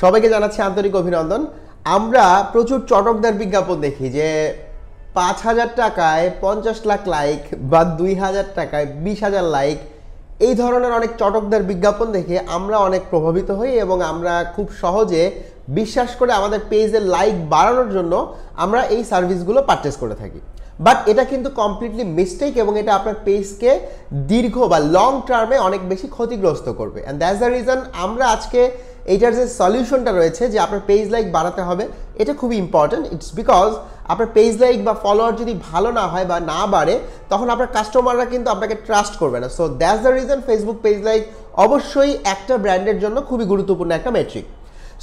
সবাইকে জানাচ্ছি আন্তরিক অভিনন্দন। আমরা প্রচুর চটকদার বিজ্ঞাপন দেখি যে ৫,০০০ টাকায় ৫০ লাখ লাইক বা ২,০০০ টাকায় ২০,০০০ লাইক, এই ধরনের অনেক চটকদার বিজ্ঞাপন দেখে আমরা অনেক প্রভাবিত হই এবং আমরা খুব সহজে বিশ্বাস করে আমাদের পেজের লাইক বাড়ানোর জন্য আমরা এই সার্ভিসগুলো পারচেস করে থাকি। বাট এটা কিন্তু কমপ্লিটলি মিস্টেক এবং এটা আপনার পেজকে দীর্ঘ বা লং টার্মে অনেক বেশি ক্ষতিগ্রস্ত করবে। অ্যান্ড দ্যাটস দ্য রিজন আমরা আজকে এইটার যে সলিউশনটা রয়েছে যে আপনার পেজ লাইক বাড়াতে হবে, এটা খুবই ইম্পর্টেন্ট। ইটস বিকজ আপনার পেজ লাইক বা ফলোয়ার যদি ভালো না হয় বা না বাড়ে, তখন আপনার কাস্টমাররা কিন্তু আপনাকে ট্রাস্ট করবে না। So that's the reason Facebook page like অবশ্যই একটা ব্র্যান্ডের জন্য খুবই গুরুত্বপূর্ণ একটা মেট্রিক।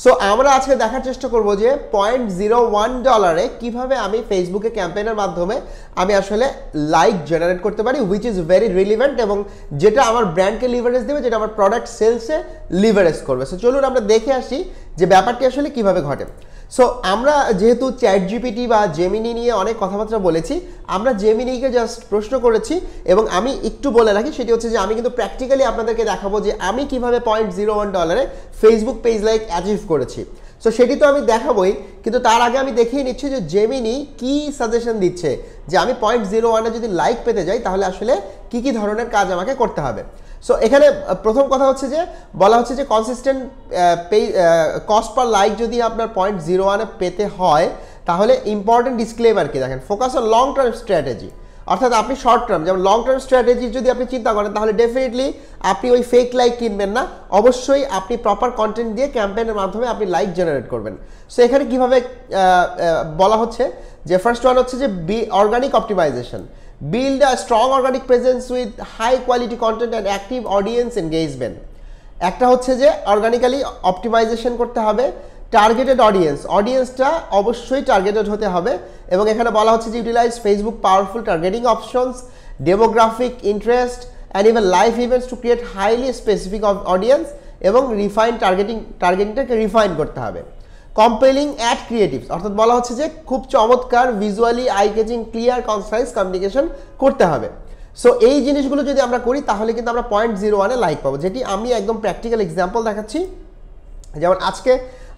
সো আমরা আজকে দেখার চেষ্টা করব যে $0.01 কিভাবে আমি ফেসবুকে ক্যাম্পেইনের মাধ্যমে আমি আসলে লাইক জেনারেট করতে পারি, হুইচ ইজ ভেরি রিলিভেন্ট এবং যেটা আমার ব্র্যান্ডকে লিভারেজ দেবে, যেটা আমার প্রোডাক্ট সেলসে লিভারেজ করবে। সো চলুন আমরা দেখে আসি যে ব্যাপারটি আসলে কিভাবে ঘটে। সো আমরা যেহেতু চ্যাট জিপিটি বা জেমিনি নিয়ে অনেক কথাবার্তা বলেছি, আমরা জেমিনিকে জাস্ট প্রশ্ন করেছি এবং আমি একটু বলে রাখি, সেটি হচ্ছে যে আমি কিন্তু প্র্যাকটিক্যালি আপনাদেরকে দেখাবো যে আমি কিভাবে $0.01 ফেসবুক পেজ লাইক অ্যাচিভ করেছি। সো সেটি তো আমি দেখাবোই, কিন্তু তার আগে আমি দেখিয়ে নিচ্ছি যে জেমিনি কি সাজেশন দিচ্ছে যে আমি $0.01 যদি লাইক পেতে যাই তাহলে আসলে কি কি ধরনের কাজ আমাকে করতে হবে। সো এখানে প্রথম কথা হচ্ছে যে বলা হচ্ছে যে কনসিস্টেন্ট কস্ট পার লাইক যদি আপনার $0.01 পেতে হয় তাহলে ইম্পর্টেন্ট ডিসক্লেমার কি দেখেন, focus on long term strategy. অর্থাৎ আপনি শর্ট টার্ম যেমন লং টার্ম স্ট্র্যাটেজি যদি আপনি চিন্তা করেন তাহলে ডেফিনেটলি আপনি ওই ফেক লাইক কিনবেন না, অবশ্যই আপনি প্রপার কন্টেন্ট দিয়ে ক্যাম্পেইনের মাধ্যমে আপনি লাইক জেনারেট করবেন। সো এখানে কীভাবে বলা হচ্ছে যে ফার্স্ট ওয়ান হচ্ছে যে organic optimization, build a strong organic presence with high quality content and active audience engagement। একটা হচ্ছে যে অর্গানিক্যালি অপটিমাইজেশন করতে হবে, টার্গেটেড অডিয়েন্সটা অবশ্যই টার্গেটেড হতে হবে এবং এখানে বলা হচ্ছে যে utilize Facebook powerful targeting options, demographic interest and even live events to create highly specific audience এবং টার্গেটিংটাকে রিফাইন করতে হবে। কম্পেলিং অ্যাড ক্রিয়েটিভস, অর্থাৎ বলা হচ্ছে যে খুব চমৎকার visually eye catching clear concise communication করতে হবে। সো এই জিনিসগুলো যদি আমরা করি তাহলে কিন্তু আমরা $0.01 লাইক পাবো, যেটি আমি একদম প্র্যাকটিক্যাল এক্সাম্পল দেখাচ্ছি। যেমন আজকে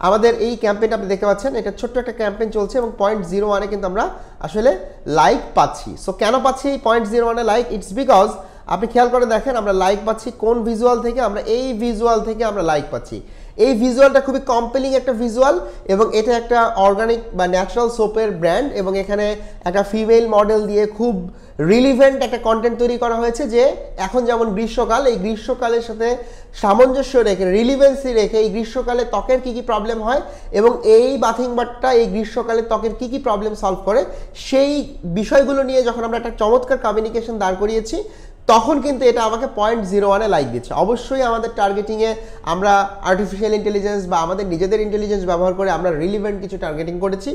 আমাদের এই ক্যাম্পেইনটা আপনি দেখতে পাচ্ছেন, এটা ছোট্ট একটা ক্যাম্পেইন চলছে এবং $0.01 কিন্তু আমরা আসলে লাইক পাচ্ছি। সো কেন পাচ্ছি এই $0.01 লাইক? ইটস বিকজ আপনি খেয়াল করে দেখেন আমরা লাইক পাচ্ছি কোন ভিজুয়াল থেকে, আমরা এই ভিজুয়াল থেকে আমরা লাইক পাচ্ছি। এই ভিজুয়ালটা খুবই কম্পেলিং একটা ভিজুয়াল এবং এটা একটা অর্গানিক বা ন্যাচারাল সোপের ব্র্যান্ড এবং এখানে একটা ফিমেল মডেল দিয়ে খুব রিলিভেন্ট একটা কন্টেন্ট তৈরি করা হয়েছে যে এখন যেমন গ্রীষ্মকাল, এই গ্রীষ্মকালের সাথে সামঞ্জস্য রেখে রিলিভেন্সি রেখে এই গ্রীষ্মকালে ত্বকের কী কী প্রবলেম হয় এবং এই বাথিং বারটা এই গ্রীষ্মকালে ত্বকের কী কী প্রবলেম সলভ করে, সেই বিষয়গুলো নিয়ে যখন আমরা একটা চমৎকার কমিউনিকেশন দাঁড় করিয়েছি তখন কিন্তু এটা আমাকে $0.01 লাইক দিচ্ছে। অবশ্যই আমাদের টার্গেটিংয়ে আমরা আর্টিফিশিয়াল ইন্টেলিজেন্স বা আমাদের নিজেদের ইন্টেলিজেন্স ব্যবহার করে আমরা রিলিভেন্ট কিছু টার্গেটিং করেছি।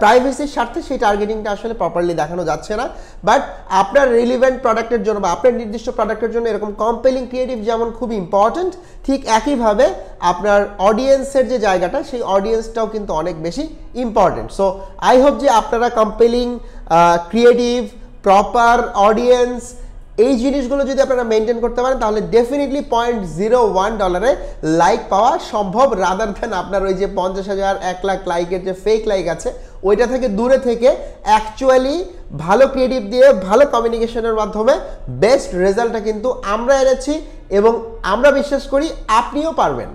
প্রাইভেসির স্বার্থে সেই টার্গেটিংটা আসলে প্রপারলি দেখানো যাচ্ছে না, বাট আপনার রিলিভেন্ট প্রোডাক্টের জন্য বা আপনার নির্দিষ্ট প্রোডাক্টের জন্য এরকম কম্পেলিং ক্রিয়েটিভ যেমন খুব ইম্পর্টেন্ট, ঠিক একইভাবে আপনার অডিয়েন্সের যে জায়গাটা সেই অডিয়েন্সটাও কিন্তু অনেক বেশি ইম্পর্টেন্ট। সো আই হোপ যে আপনারা কম্পেলিং ক্রিয়েটিভ, প্রপার অডিয়েন্স, এই জিনিসগুলো যদি আপনারা মেনটেন করতে পারেন তাহলে ডেফিনেটলি $0.01 লাইক পাওয়া সম্ভব, রাদার দেন আপনার ওই যে 50,000 1 লাখ লাইকের যে ফেক লাইক আছে ওইটা থেকে দূরে থেকে অ্যাকচুয়ালি ভালো ক্রিয়েটিভ দিয়ে ভালো কমিউনিকেশনের মাধ্যমে বেস্ট রেজাল্টটা কিন্তু আমরা এনেছি এবং আমরা বিশ্বাস করি আপনিও পারবেন।